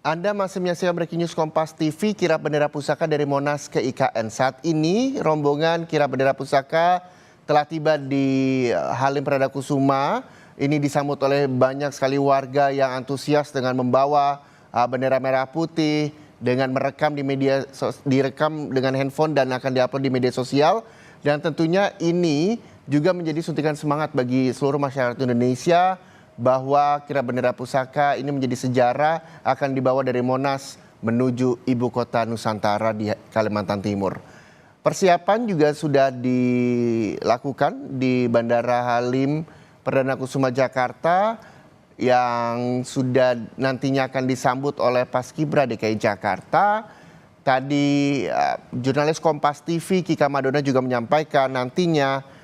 Anda masih menyaksikan Breaking News Kompas TV, kirap bendera pusaka dari Monas ke IKN. Saat ini rombongan kirap bendera pusaka telah tiba di Halim Perdana Kusuma. Ini disambut oleh banyak sekali warga yang antusias dengan membawa bendera merah putih, dengan merekam direkam dengan handphone dan akan diupload di media sosial. Dan tentunya ini juga menjadi suntikan semangat bagi seluruh masyarakat Indonesia bahwa kirap bendera pusaka ini menjadi sejarah, akan dibawa dari Monas menuju ibu kota Nusantara di Kalimantan Timur. Persiapan juga sudah dilakukan di Bandara Halim Perdana Kusuma Jakarta yang sudah nantinya akan disambut oleh Paskibra DKI Jakarta. Tadi jurnalis Kompas TV Kika Madona juga menyampaikan nantinya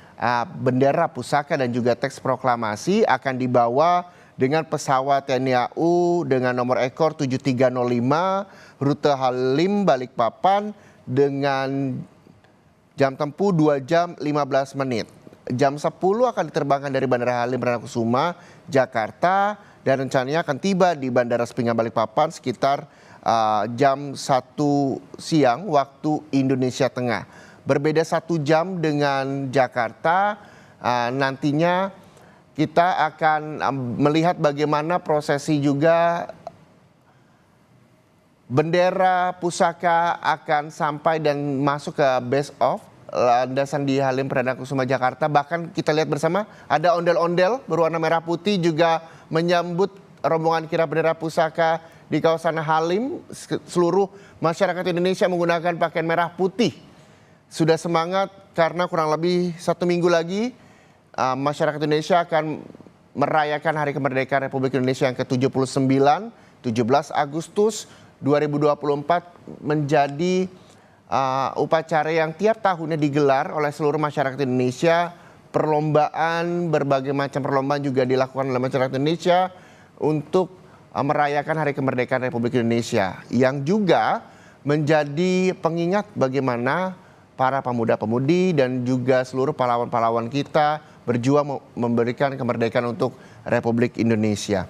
bendera pusaka dan juga teks proklamasi akan dibawa dengan pesawat TNI AU dengan nomor ekor 7305 rute Halim Balikpapan dengan jam tempuh 2 jam 15 menit. Jam 10 akan diterbangkan dari Bandara Halim Perdana Kusuma Jakarta dan rencananya akan tiba di Bandara Sepinggan Balikpapan sekitar jam 1 siang waktu Indonesia Tengah. Berbeda 1 jam dengan Jakarta, nantinya kita akan melihat bagaimana prosesi juga bendera pusaka akan sampai dan masuk ke base of landasan di Halim Perdana Kusuma Jakarta. Bahkan kita lihat bersama ada ondel-ondel berwarna merah putih juga menyambut rombongan kirap bendera pusaka di kawasan Halim. Seluruh masyarakat Indonesia menggunakan pakaian merah putih. Sudah semangat karena kurang lebih 1 minggu lagi masyarakat Indonesia akan merayakan Hari Kemerdekaan Republik Indonesia yang ke-79, 17 Agustus 2024 menjadi upacara yang tiap tahunnya digelar oleh seluruh masyarakat Indonesia. Perlombaan, berbagai macam perlombaan juga dilakukan oleh masyarakat Indonesia untuk merayakan Hari Kemerdekaan Republik Indonesia yang juga menjadi pengingat bagaimana para pemuda-pemudi dan juga seluruh pahlawan-pahlawan kita berjuang memberikan kemerdekaan untuk Republik Indonesia.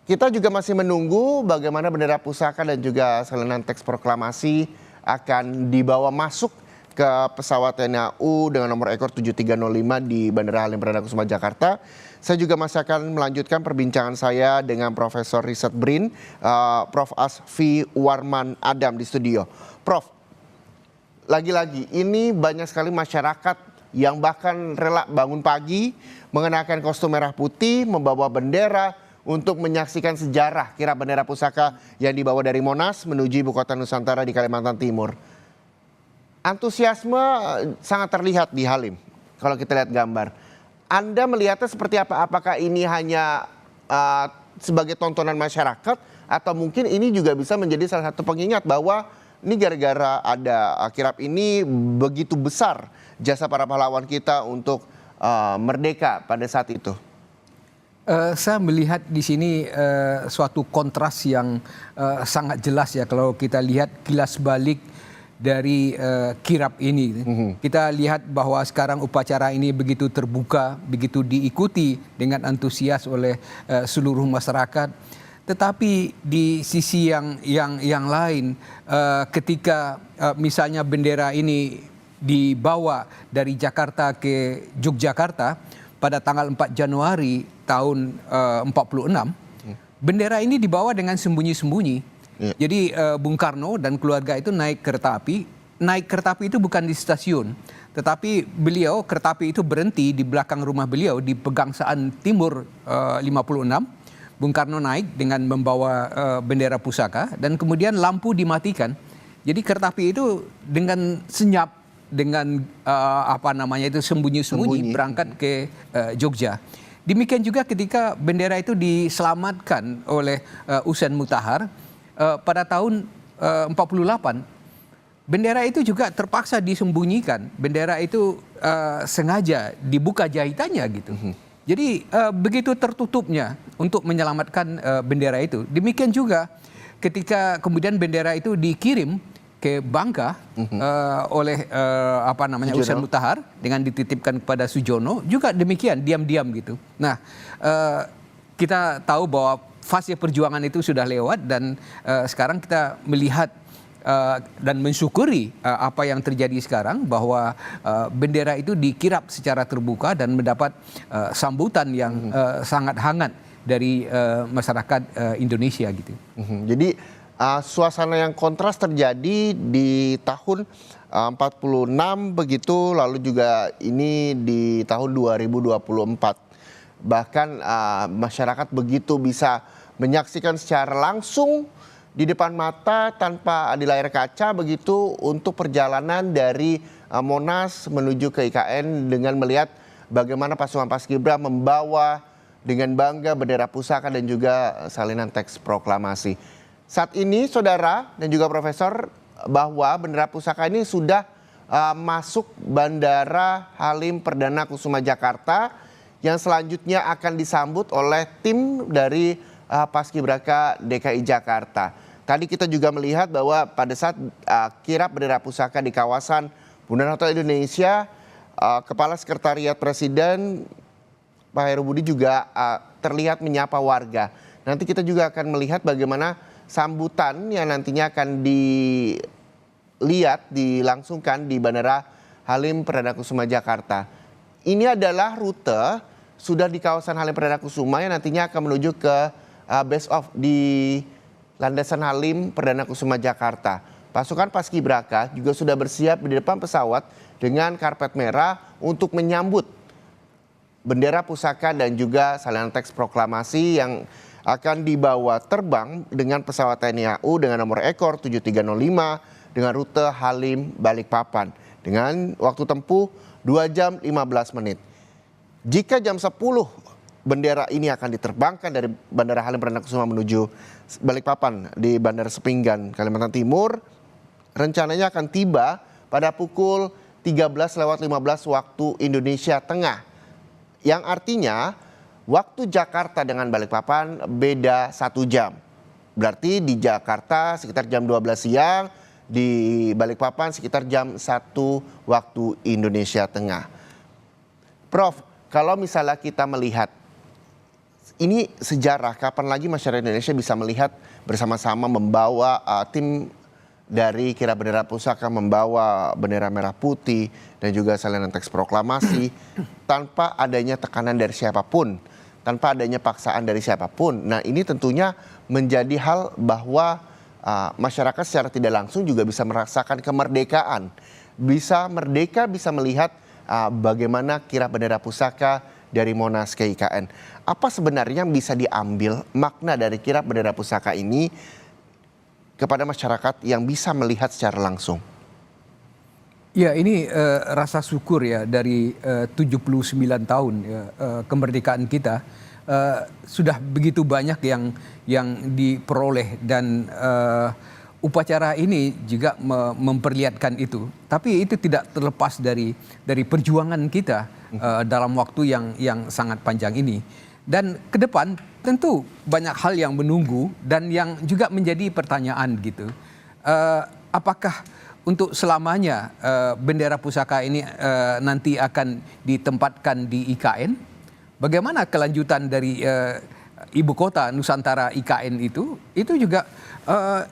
Kita juga masih menunggu bagaimana bendera pusaka dan juga salinan teks proklamasi akan dibawa masuk ke pesawat TNI AU dengan nomor ekor 7305 di Bandara Halim Perdana Kusuma Jakarta. Saya juga masih akan melanjutkan perbincangan saya dengan Profesor Riset BRIN, Prof. Asfi Warman Adam di studio. Prof, lagi-lagi ini banyak sekali masyarakat yang bahkan rela bangun pagi mengenakan kostum merah putih, membawa bendera untuk menyaksikan sejarah kirap bendera pusaka yang dibawa dari Monas menuju ibu kota Nusantara di Kalimantan Timur. Antusiasme sangat terlihat di Halim kalau kita lihat gambar. Anda melihatnya seperti apa? Apakah ini hanya sebagai tontonan masyarakat atau mungkin ini juga bisa menjadi salah satu pengingat bahwa ini gara-gara ada kirap ini begitu besar jasa para pahlawan kita untuk merdeka pada saat itu? Saya melihat di sini suatu kontras yang sangat jelas ya kalau kita lihat kilas balik dari kirap ini. Kita lihat bahwa sekarang upacara ini begitu terbuka, begitu diikuti dengan antusias oleh seluruh masyarakat. Tetapi di sisi yang lain, ketika misalnya bendera ini dibawa dari Jakarta ke Yogyakarta pada tanggal 4 Januari tahun 46, bendera ini dibawa dengan sembunyi-sembunyi. Ya. Jadi Bung Karno dan keluarga itu naik kereta api. Naik kereta api itu bukan di stasiun, tetapi beliau kereta api itu berhenti di belakang rumah beliau di Pegangsaan Timur 56. Bung Karno naik dengan membawa bendera pusaka dan kemudian lampu dimatikan. Jadi kereta api itu dengan senyap, dengan sembunyi-sembunyi berangkat ke Jogja. Demikian juga ketika bendera itu diselamatkan oleh Usain Mutahar pada tahun 48. Bendera itu juga terpaksa disembunyikan. Bendera itu sengaja dibuka jahitannya gitu. Jadi begitu tertutupnya untuk menyelamatkan bendera itu. Demikian juga ketika kemudian bendera itu dikirim ke Bangka oleh Usain Mutahar dengan dititipkan kepada Sujono juga demikian diam-diam gitu. Nah, kita tahu bahwa fase perjuangan itu sudah lewat dan sekarang kita melihat dan mensyukuri apa yang terjadi sekarang bahwa bendera itu dikirap secara terbuka dan mendapat sambutan yang sangat hangat dari masyarakat Indonesia gitu. Jadi suasana yang kontras terjadi di tahun 46 begitu, lalu juga ini di tahun 2024. Bahkan masyarakat begitu bisa menyaksikan secara langsung di depan mata tanpa di layar kaca begitu untuk perjalanan dari Monas menuju ke IKN dengan melihat bagaimana pasukan Paskibra membawa dengan bangga bendera pusaka dan juga salinan teks proklamasi. Saat ini saudara dan juga profesor, bahwa bendera pusaka ini sudah masuk Bandara Halim Perdana Kusuma Jakarta yang selanjutnya akan disambut oleh tim dari Paskibraka DKI Jakarta. Tadi kita juga melihat bahwa pada saat kirap bendera pusaka di kawasan Bundaran Hotel Indonesia, Kepala Sekretariat Presiden Pak Heru Budi juga terlihat menyapa warga. Nanti kita juga akan melihat bagaimana sambutan yang nantinya akan dilangsungkan di Bandara Halim Perdana Kusuma Jakarta. Ini adalah rute sudah di kawasan Halim Perdana Kusuma yang nantinya akan menuju ke base off di Landasan Halim Perdana Kusuma Jakarta. Pasukan Paskibraka juga sudah bersiap di depan pesawat dengan karpet merah untuk menyambut bendera pusaka dan juga salinan teks proklamasi yang akan dibawa terbang dengan pesawat TNI AU dengan nomor ekor 7305 dengan rute Halim Balikpapan dengan waktu tempuh 2 jam 15 menit. Jika jam 10 bendera ini akan diterbangkan dari Bandara Halim Perdana Kusuma menuju Balikpapan di Bandara Sepinggan, Kalimantan Timur, rencananya akan tiba pada pukul 13.15 waktu Indonesia Tengah. Yang artinya waktu Jakarta dengan Balikpapan beda 1 jam. Berarti di Jakarta sekitar jam 12 siang, di Balikpapan sekitar jam 1 waktu Indonesia Tengah. Prof, kalau misalnya kita melihat ini sejarah, kapan lagi masyarakat Indonesia bisa melihat bersama-sama membawa tim dari kirap bendera pusaka, membawa bendera merah putih dan juga salinan teks proklamasi tanpa adanya tekanan dari siapapun, tanpa adanya paksaan dari siapapun. Nah, ini tentunya menjadi hal bahwa masyarakat secara tidak langsung juga bisa merasakan kemerdekaan, bisa merdeka, bisa melihat bagaimana kirap bendera pusaka dari Monas ke IKN. Apa sebenarnya yang bisa diambil makna dari kirap bendera pusaka ini kepada masyarakat yang bisa melihat secara langsung? Ya, ini rasa syukur ya dari 79 tahun ya, kemerdekaan kita. Sudah begitu banyak yang diperoleh dan upacara ini juga memperlihatkan itu. Tapi itu tidak terlepas dari perjuangan kita dalam waktu yang sangat panjang ini. Dan ke depan tentu banyak hal yang menunggu dan yang juga menjadi pertanyaan gitu. Apakah untuk selamanya bendera pusaka ini nanti akan ditempatkan di IKN? Bagaimana kelanjutan dari ibu kota Nusantara IKN itu juga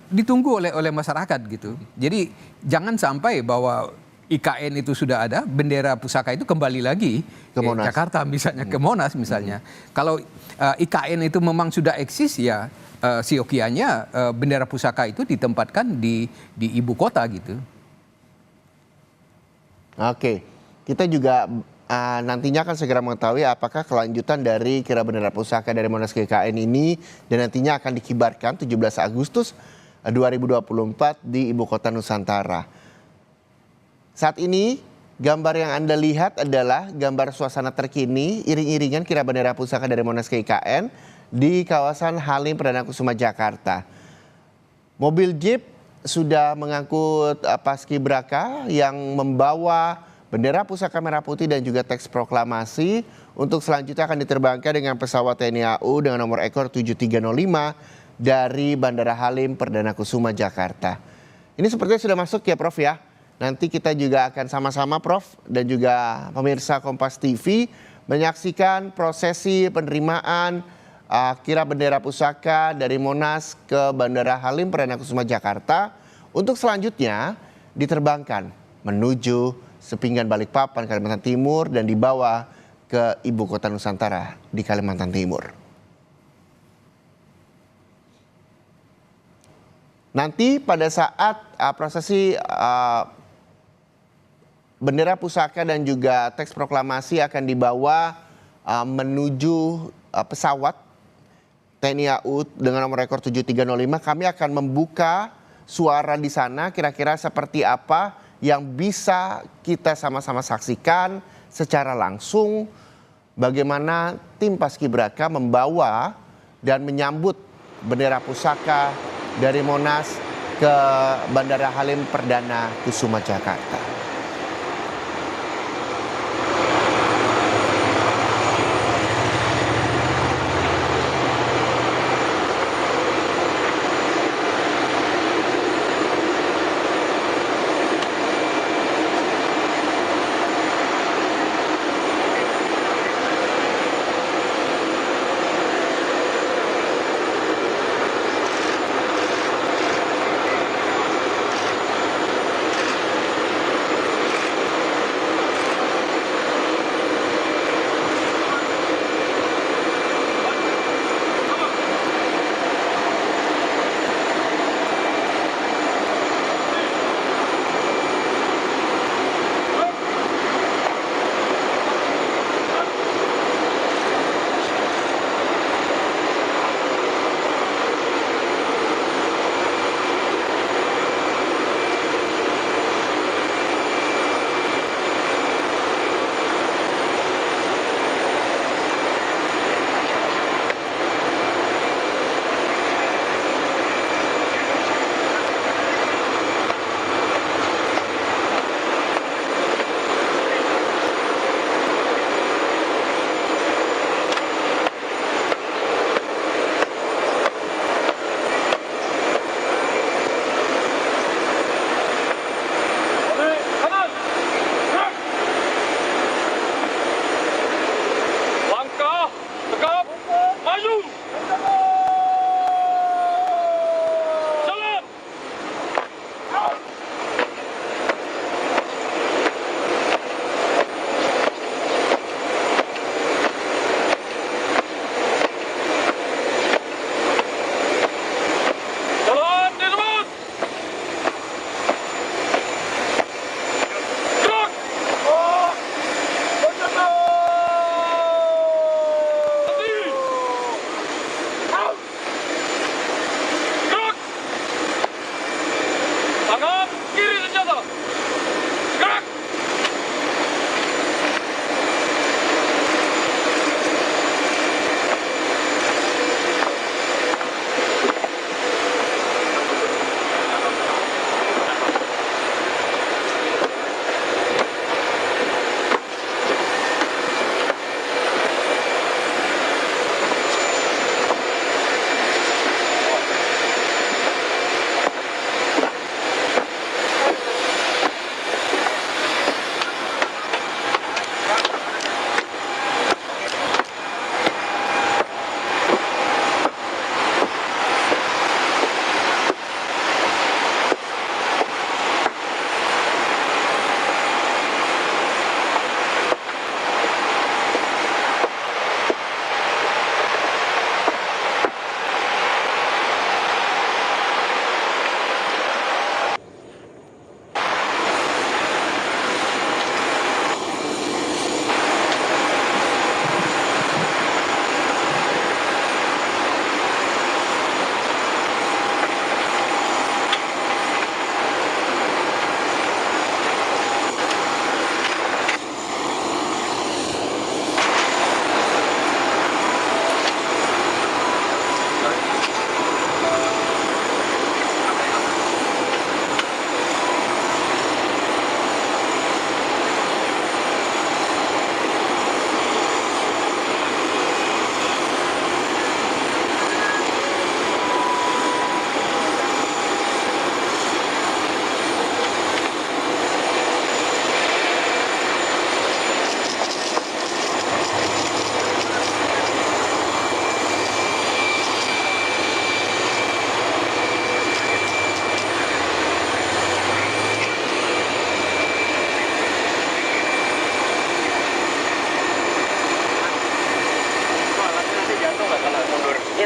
ditunggu oleh masyarakat gitu. Jadi jangan sampai bahwa IKN itu sudah ada, bendera pusaka itu kembali lagi ke Jakarta misalnya, ke Monas misalnya. Kalau IKN itu memang sudah eksis ya siokianya bendera pusaka itu ditempatkan di ibu kota gitu. Oke, kita juga nantinya akan segera mengetahui apakah kelanjutan dari kirap bendera pusaka dari Monas ke IKN ini dan nantinya akan dikibarkan 17 Agustus 2024 di ibu kota Nusantara. Saat ini gambar yang Anda lihat adalah gambar suasana terkini iring-iringan kirap bendera pusaka dari Monas ke IKN di kawasan Halim Perdana Kusuma Jakarta. Mobil jeep sudah mengangkut Paskibraka yang membawa bendera pusaka merah putih dan juga teks proklamasi untuk selanjutnya akan diterbangkan dengan pesawat TNI AU dengan nomor ekor 7305 dari Bandara Halim Perdana Kusuma Jakarta. Ini sepertinya sudah masuk ya Prof ya. Nanti kita juga akan sama-sama Prof dan juga pemirsa Kompas TV menyaksikan prosesi penerimaan kirap bendera pusaka dari Monas ke Bandara Halim Perdana Kusuma Jakarta untuk selanjutnya diterbangkan menuju Sepinggan Balikpapan Kalimantan Timur dan dibawa ke ibu kota Nusantara di Kalimantan Timur. Nanti pada saat prosesi bendera pusaka dan juga teks proklamasi akan dibawa menuju pesawat TNI AU dengan nomor rekor 7305. Kami akan membuka suara di sana kira-kira seperti apa yang bisa kita sama-sama saksikan secara langsung bagaimana tim Paskibraka membawa dan menyambut bendera pusaka dari Monas ke Bandara Halim Perdana Kusuma Jakarta.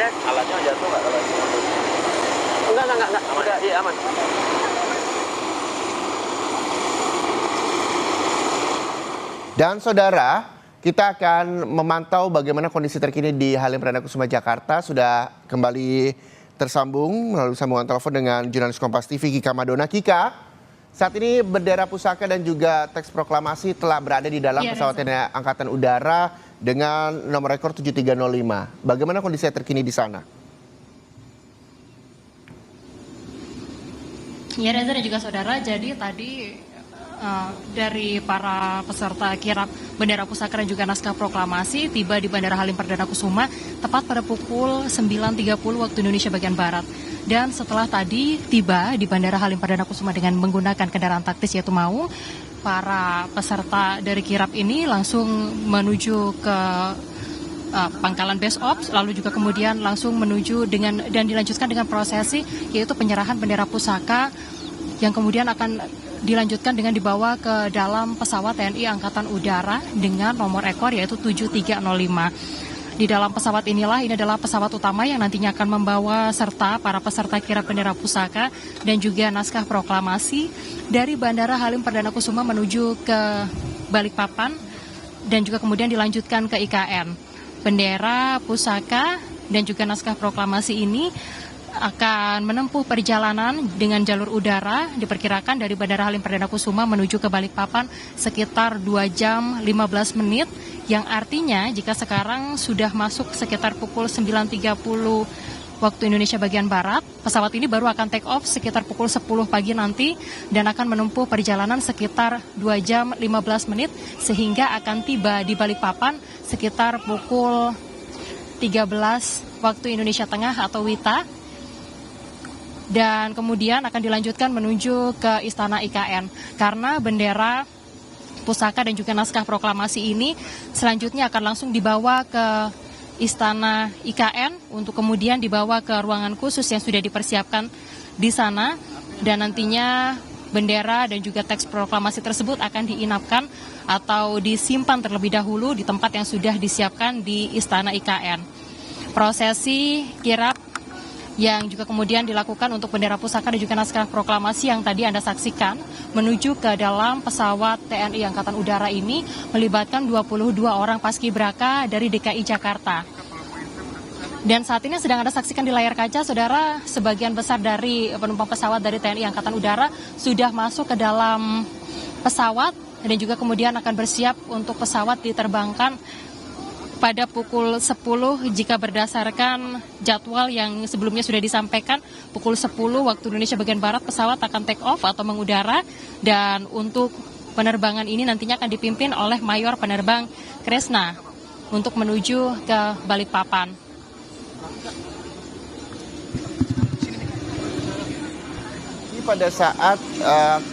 Alatnya jatuh nggak kalau itu? Enggak. Udah, iya aman. Dan saudara, kita akan memantau bagaimana kondisi terkini di Halim Perdana Kusuma Jakarta. Sudah kembali tersambung melalui sambungan telepon dengan jurnalis Kompas TV Kika Madona. Kika, saat ini bendera pusaka dan juga teks proklamasi telah berada di dalam pesawat TNI Angkatan Udara dengan nomor rekor 7305. Bagaimana kondisi terkini di sana? Ya Reza dan juga saudara, jadi tadi dari para peserta kirap bendera pusaka dan juga naskah proklamasi tiba di Bandara Halim Perdana Kusuma tepat pada pukul 9.30 waktu Indonesia bagian Barat. Dan setelah tadi tiba di Bandara Halim Perdana Kusuma dengan menggunakan kendaraan taktis yaitu Maung, para peserta dari kirap ini langsung menuju ke pangkalan base ops, lalu juga kemudian langsung menuju dan dilanjutkan dengan prosesi yaitu penyerahan bendera pusaka yang kemudian akan dilanjutkan dengan dibawa ke dalam pesawat TNI Angkatan Udara dengan nomor ekor yaitu 7305. Di dalam pesawat inilah, ini adalah pesawat utama yang nantinya akan membawa serta para peserta kirap bendera pusaka dan juga naskah proklamasi dari Bandara Halim Perdana Kusuma menuju ke Balikpapan dan juga kemudian dilanjutkan ke IKN. Bendera pusaka dan juga naskah proklamasi ini akan menempuh perjalanan dengan jalur udara diperkirakan dari Bandara Halim Perdana Kusuma menuju ke Balikpapan sekitar 2 jam 15 menit yang artinya jika sekarang sudah masuk sekitar pukul 9.30 waktu Indonesia bagian Barat, pesawat ini baru akan take off sekitar pukul 10 pagi nanti dan akan menempuh perjalanan sekitar 2 jam 15 menit sehingga akan tiba di Balikpapan sekitar pukul 13 waktu Indonesia Tengah atau WITA. Dan kemudian akan dilanjutkan menuju ke Istana IKN karena bendera pusaka dan juga naskah proklamasi ini selanjutnya akan langsung dibawa ke Istana IKN untuk kemudian dibawa ke ruangan khusus yang sudah dipersiapkan di sana dan nantinya bendera dan juga teks proklamasi tersebut akan diinapkan atau disimpan terlebih dahulu di tempat yang sudah disiapkan di Istana IKN. Prosesi kirap yang juga kemudian dilakukan untuk bendera pusaka dan juga naskah proklamasi yang tadi Anda saksikan menuju ke dalam pesawat TNI Angkatan Udara ini melibatkan 22 orang paskibraka dari DKI Jakarta. Dan saat ini sedang Anda saksikan di layar kaca, saudara, sebagian besar dari penumpang pesawat dari TNI Angkatan Udara sudah masuk ke dalam pesawat dan juga kemudian akan bersiap untuk pesawat diterbangkan pada pukul 10 jika berdasarkan jadwal yang sebelumnya sudah disampaikan pukul 10 waktu Indonesia bagian Barat pesawat akan take off atau mengudara dan untuk penerbangan ini nantinya akan dipimpin oleh Mayor Penerbang Kresna untuk menuju ke Balikpapan. Pada saat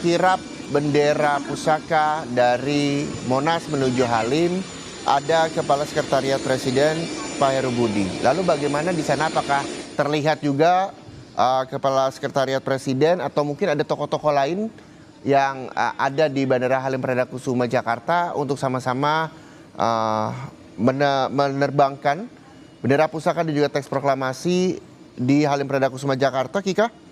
kirap bendera pusaka dari Monas menuju Halim, ada Kepala Sekretariat Presiden Pak Heru Budi. Lalu bagaimana di sana, apakah terlihat juga Kepala Sekretariat Presiden atau mungkin ada tokoh-tokoh lain yang ada di Bandara Halim Perdana Kusuma Jakarta untuk sama-sama menerbangkan bendera pusaka dan juga teks proklamasi di Halim Perdana Kusuma Jakarta, Kika?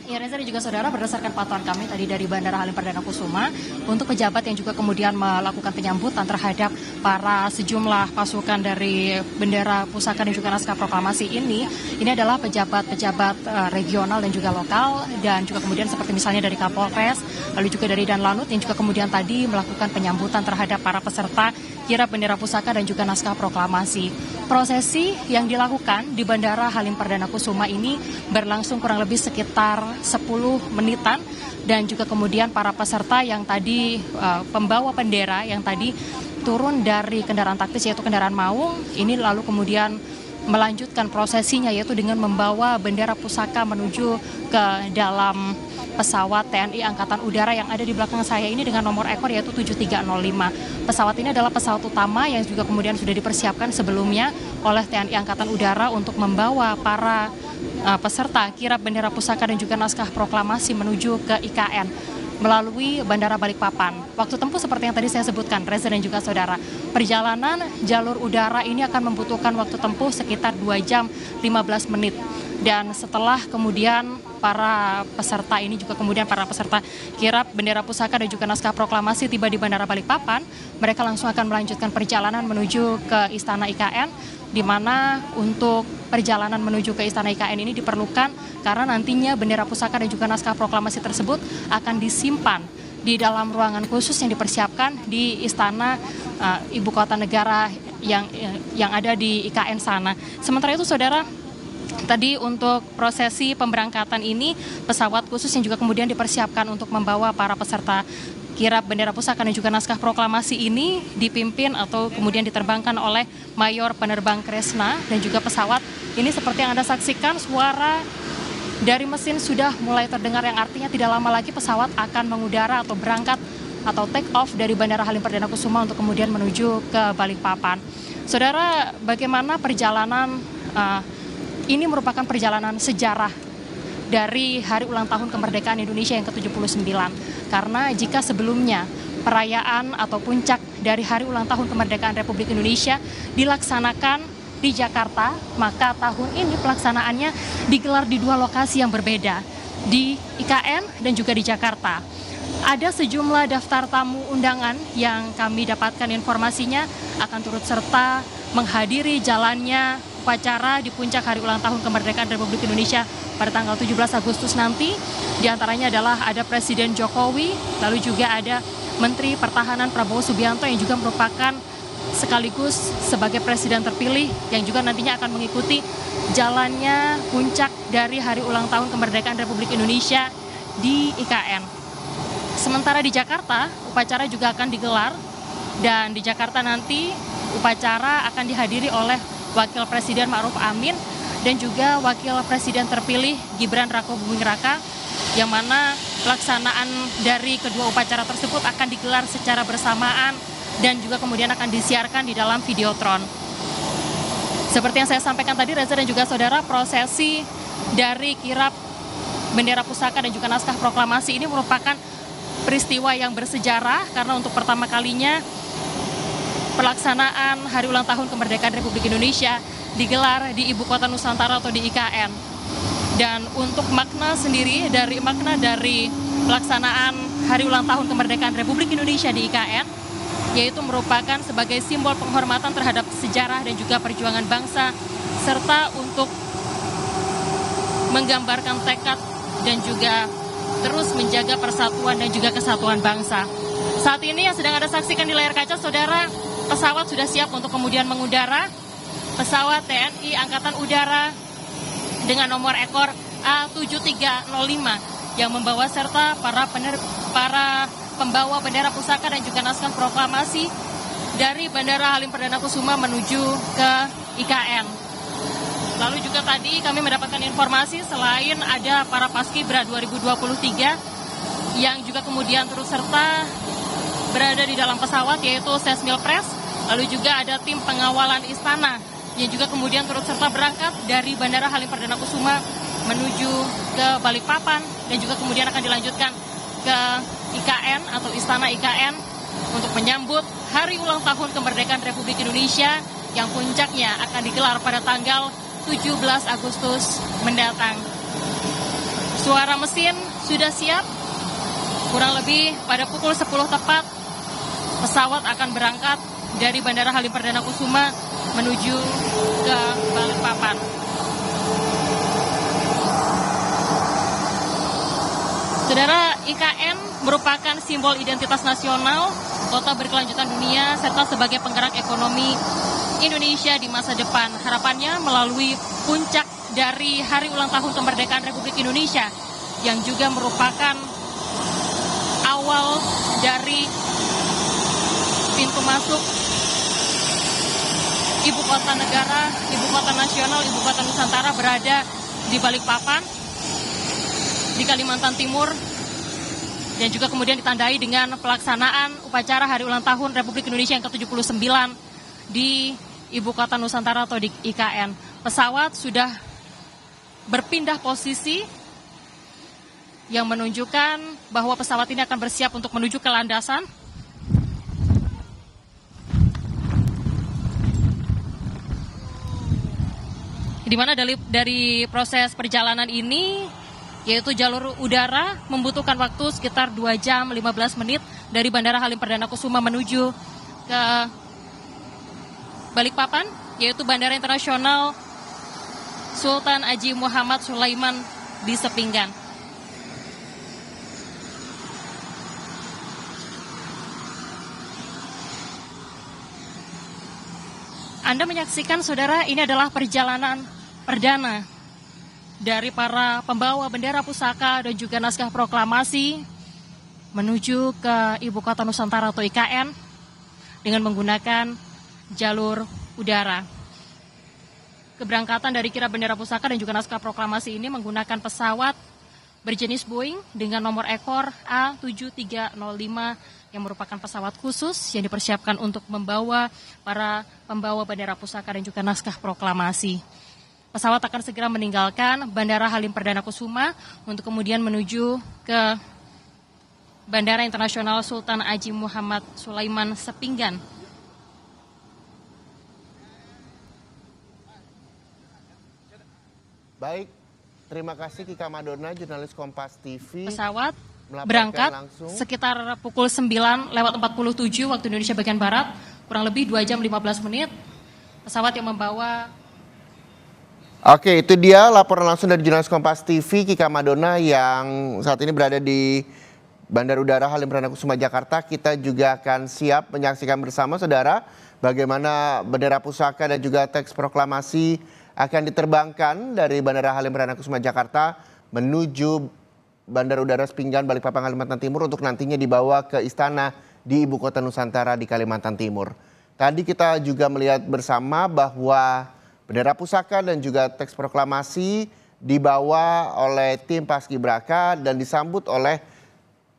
Ya Reza dan juga saudara, berdasarkan pantauan kami tadi dari Bandara Halim Perdana Kusuma untuk pejabat yang juga kemudian melakukan penyambutan terhadap para sejumlah pasukan dari bendera pusaka dan juga naskah proklamasi ini adalah pejabat-pejabat regional dan juga lokal dan juga kemudian seperti misalnya dari Kapolres, lalu juga dari Danlanut yang juga kemudian tadi melakukan penyambutan terhadap para peserta kirap bendera pusaka dan juga naskah proklamasi. Prosesi yang dilakukan di Bandara Halim Perdana Kusuma ini berlangsung kurang lebih sekitar 10 menitan dan juga kemudian para peserta yang tadi pembawa bendera yang tadi turun dari kendaraan taktis yaitu kendaraan Maung ini lalu kemudian melanjutkan prosesinya yaitu dengan membawa bendera pusaka menuju ke dalam pesawat TNI Angkatan Udara yang ada di belakang saya ini dengan nomor ekor yaitu 7305. Pesawat ini adalah pesawat utama yang juga kemudian sudah dipersiapkan sebelumnya oleh TNI Angkatan Udara untuk membawa para peserta kirap bendera pusaka dan juga naskah proklamasi menuju ke IKN. melalui Bandara Balikpapan. Waktu tempuh seperti yang tadi saya sebutkan, Reza dan juga saudara. Perjalanan jalur udara ini akan membutuhkan waktu tempuh sekitar 2 jam 15 menit. Dan setelah kemudian para peserta kirap bendera pusaka dan juga naskah proklamasi tiba di Bandara Balikpapan, mereka langsung akan melanjutkan perjalanan menuju ke Istana IKN, di mana untuk perjalanan menuju ke Istana IKN ini diperlukan karena nantinya bendera pusaka dan juga naskah proklamasi tersebut akan disimpan di dalam ruangan khusus yang dipersiapkan di Istana Ibu Kota Negara yang ada di IKN sana. Sementara itu saudara, tadi untuk prosesi pemberangkatan ini pesawat khusus yang juga kemudian dipersiapkan untuk membawa para peserta kirap bendera pusaka dan juga naskah proklamasi ini dipimpin atau kemudian diterbangkan oleh Mayor Penerbang Kresna, dan juga pesawat ini seperti yang Anda saksikan suara dari mesin sudah mulai terdengar, yang artinya tidak lama lagi pesawat akan mengudara atau berangkat atau take off dari Bandara Halim Perdana Kusuma untuk kemudian menuju ke Balikpapan. Saudara, bagaimana perjalanan ini merupakan perjalanan sejarah dari hari ulang tahun kemerdekaan Indonesia yang ke-79. Karena jika sebelumnya perayaan atau puncak dari hari ulang tahun kemerdekaan Republik Indonesia dilaksanakan di Jakarta, maka tahun ini pelaksanaannya digelar di 2 lokasi yang berbeda, di IKN dan juga di Jakarta. Ada sejumlah daftar tamu undangan yang kami dapatkan informasinya akan turut serta menghadiri jalannya upacara di puncak hari ulang tahun kemerdekaan Republik Indonesia pada tanggal 17 Agustus nanti. Di antaranya adalah ada Presiden Jokowi, lalu juga ada Menteri Pertahanan Prabowo Subianto yang juga merupakan sekaligus sebagai presiden terpilih yang juga nantinya akan mengikuti jalannya puncak dari hari ulang tahun kemerdekaan Republik Indonesia di IKN. Sementara di Jakarta, upacara juga akan digelar, dan di Jakarta nanti upacara akan dihadiri oleh Wakil Presiden Ma'ruf Amin dan juga Wakil Presiden terpilih Gibran Rakabuming Raka, yang mana pelaksanaan dari kedua upacara tersebut akan digelar secara bersamaan dan juga kemudian akan disiarkan di dalam videotron. Seperti yang saya sampaikan tadi, Reza dan juga saudara, prosesi dari kirap bendera pusaka dan juga naskah proklamasi ini merupakan peristiwa yang bersejarah karena untuk pertama kalinya pelaksanaan hari ulang tahun kemerdekaan Republik Indonesia digelar di Ibu Kota Nusantara atau di IKN. Dan untuk makna dari pelaksanaan hari ulang tahun kemerdekaan Republik Indonesia di IKN, yaitu merupakan sebagai simbol penghormatan terhadap sejarah dan juga perjuangan bangsa, serta untuk menggambarkan tekad dan juga terus menjaga persatuan dan juga kesatuan bangsa. Saat ini yang sedang Anda saksikan di layar kaca, saudara, pesawat sudah siap untuk kemudian mengudara. Pesawat TNI Angkatan Udara dengan nomor ekor A7305 yang membawa serta para pembawa bendera pusaka dan juga naskah proklamasi dari Bandara Halim Perdana Kusuma menuju ke IKN. Lalu juga tadi kami mendapatkan informasi selain ada para Paskibra 2023 yang juga kemudian turut serta berada di dalam pesawat, yaitu Sesmil Pres, lalu juga ada tim pengawalan istana yang juga kemudian turut serta berangkat dari Bandara Halim Perdana Kusuma menuju ke Balikpapan dan juga kemudian akan dilanjutkan ke IKN atau Istana IKN untuk menyambut hari ulang tahun kemerdekaan Republik Indonesia yang puncaknya akan digelar pada tanggal 17 Agustus mendatang. Suara mesin sudah siap, kurang lebih pada pukul 10 tepat pesawat akan berangkat dari Bandara Halim Perdana Kusuma menuju ke Balikpapan. Saudara, IKN merupakan simbol identitas nasional, kota berkelanjutan dunia, serta sebagai penggerak ekonomi Indonesia di masa depan. Harapannya melalui puncak dari hari ulang tahun kemerdekaan Republik Indonesia yang juga merupakan awal dari pintu masuk Ibu Kota Negara, Ibu Kota Nasional, Ibu Kota Nusantara berada di Balikpapan, di Kalimantan Timur, dan juga kemudian ditandai dengan pelaksanaan upacara Hari Ulang Tahun Republik Indonesia yang ke-79 di Ibu Kota Nusantara atau di IKN. Pesawat sudah berpindah posisi yang menunjukkan bahwa pesawat ini akan bersiap untuk menuju ke landasan. Di mana dari proses perjalanan ini, yaitu jalur udara membutuhkan waktu sekitar 2 jam 15 menit dari Bandara Halim Perdana Kusuma menuju ke Balikpapan, yaitu Bandara Internasional Sultan Haji Muhammad Sulaiman di Sepinggan. Anda menyaksikan, saudara, ini adalah perjalanan perdana dari para pembawa bendera pusaka dan juga naskah proklamasi menuju ke Ibu Kota Nusantara atau IKN dengan menggunakan jalur udara. Keberangkatan dari kirap bendera pusaka dan juga naskah proklamasi ini menggunakan pesawat berjenis Boeing dengan nomor ekor A7305 yang merupakan pesawat khusus yang dipersiapkan untuk membawa para pembawa bendera pusaka dan juga naskah proklamasi. Pesawat akan segera meninggalkan Bandara Halim Perdana Kusuma untuk kemudian menuju ke Bandara Internasional Sultan Haji Muhammad Sulaiman Sepinggan. Baik, terima kasih Kika Madonna, jurnalis Kompas TV. Pesawat melaporkan berangkat langsung sekitar pukul 9:47 waktu Indonesia bagian Barat, kurang lebih 2 jam 15 menit. Pesawat yang membawa. Oke, itu dia laporan langsung dari jurnalis Kompas TV Kika Madonna yang saat ini berada di Bandara Udara Halim Perdana Kusuma Jakarta. Kita juga akan siap menyaksikan bersama, saudara, bagaimana bendera pusaka dan juga teks proklamasi akan diterbangkan dari Bandara Halim Perdana Kusuma Jakarta menuju Bandara Udara Sepinggan Balikpapan Kalimantan Timur untuk nantinya dibawa ke istana di Ibu Kota Nusantara di Kalimantan Timur. Tadi kita juga melihat bersama bahwa bendera pusaka dan juga teks proklamasi dibawa oleh tim Paskibraka dan disambut oleh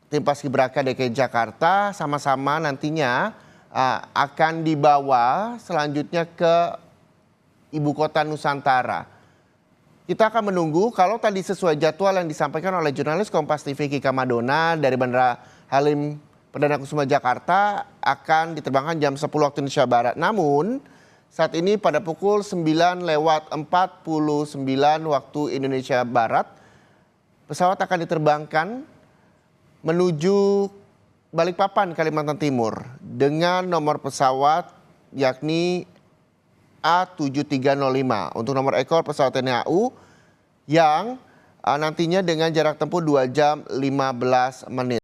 tim Paskibraka DKI Jakarta, sama-sama nantinya akan dibawa selanjutnya ke Ibu Kota Nusantara. Kita akan menunggu kalau tadi sesuai jadwal yang disampaikan oleh jurnalis Kompas TV Kika Madonna dari Bandara Halim Perdana Kusuma Jakarta akan diterbangkan jam 10 waktu Indonesia Barat. Namun saat ini pada pukul 9:49 waktu Indonesia Barat, pesawat akan diterbangkan menuju Balikpapan, Kalimantan Timur dengan nomor pesawat yakni A7305 untuk nomor ekor pesawat TNI AU yang nantinya dengan jarak tempuh 2 jam 15 menit.